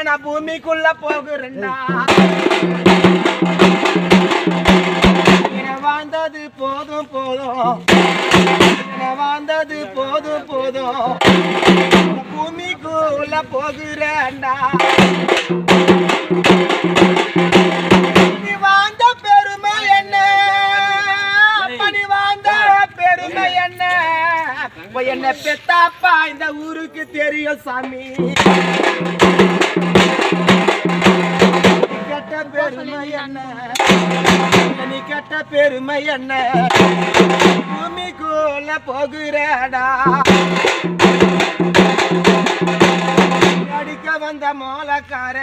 நான் பூமிக்குள்ள போகிறேன்டா. வாழ்ந்தது போதும் போதும், வாழ்ந்தது போதும் போதும், பூமிக்குள்ள போகிறேன்டா. நீ வாழ்ந்த பெருமை என்ன, பணி வாழ்ந்த பெருமை என்ன, என்ன பெத்தாப்பா இந்த ஊருக்கு தெரியும் சாமி. கெட்ட பெருமை என்ன, நீ கெட்ட பெருமை என்ன, பூமிக்குள்ள போகிறடா. அடிக்க வந்த மோலக்கார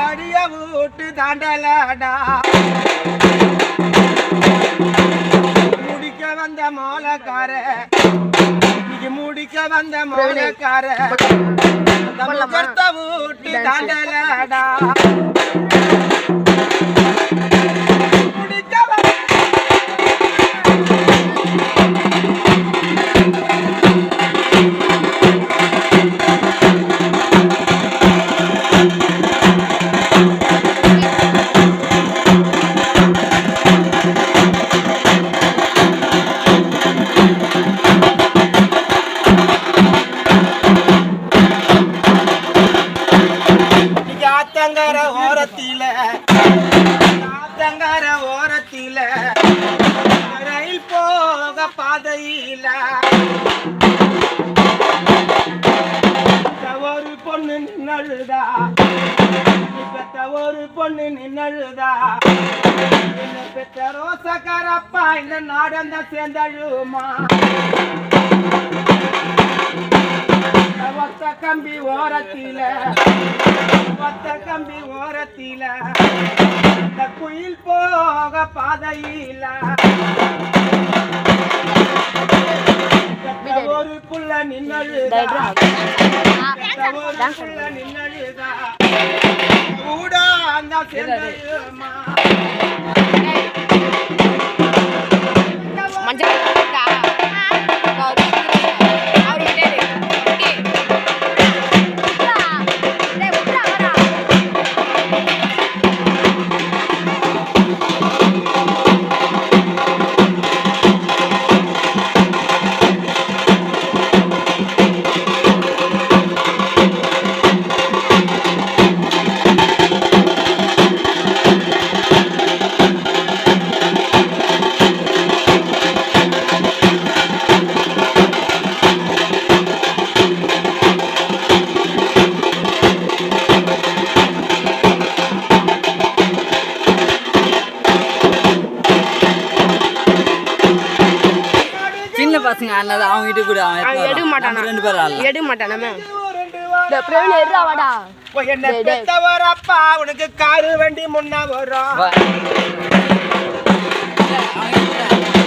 அடிய விட்டு தாண்டலடா. முடிக்க வந்த மோலக்கார, நீங்க முடிக்க வந்த மோலக்கார விட்டு தாண்டலடா. ஆத்தங்கர ஓரத்தில ரயில் போக பாதையில ஒரு பொண்ணு நின்னழுதா, பெத்த ஒரு பொண்ணு நின்னழுதா. என்ன பெற்ற ரோசக்காரப்பா இந்த நாடந்த சேர்ந்தழுமா. ஒத்த கம்பி ஓரத்தில, ஒத்த கம்பி ஓரத்தில இந்த குயில் போக பாதையில ஒரு புள்ள நின்னழுதா, ஒரு புள்ள நின்னழுதா. ஊடா அந்த சேர்ந்தழுமா. பசங்க அண்ணா அவங்க வீட்டு கூட எடுக்க மாட்டானா, ரெண்டு பேரும் எடுக்க மாட்டானா. பிரவீன் எடுறா வாடா. என்ன பெத்தவர் அப்பா உனக்கு காரு வண்டி முன்ன வரும்.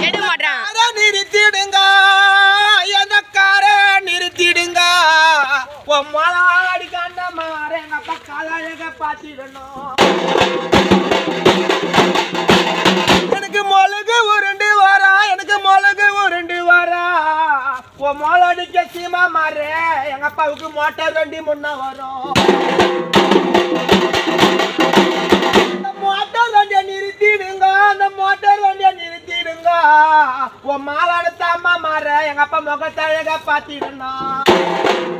எடுக்க மாட்டான். நிறுத்திடுங்க, எந்த கார நிறுத்திடுங்க. உன் மாலாடி கண்ட மாற எங்க அப்பா காலையக பாத்திடணும். எனக்கு மொழுகு உருண்டு வரா, எனக்கு மொழுகு உருண்டு வரா. உன் மோலடிக்க சீமா மாறு எங்க அப்பாவுக்கு மோட்டார் வண்டி முன்ன வரும். அந்த மோட்டார் வண்டியை நிறுத்திடுங்க, அந்த மோட்டார் வண்டியை நிறுத்திடுங்க. உன் மாலாடு தாமா மாற எங்க அப்பா முகத்தழக பாத்திடணும்.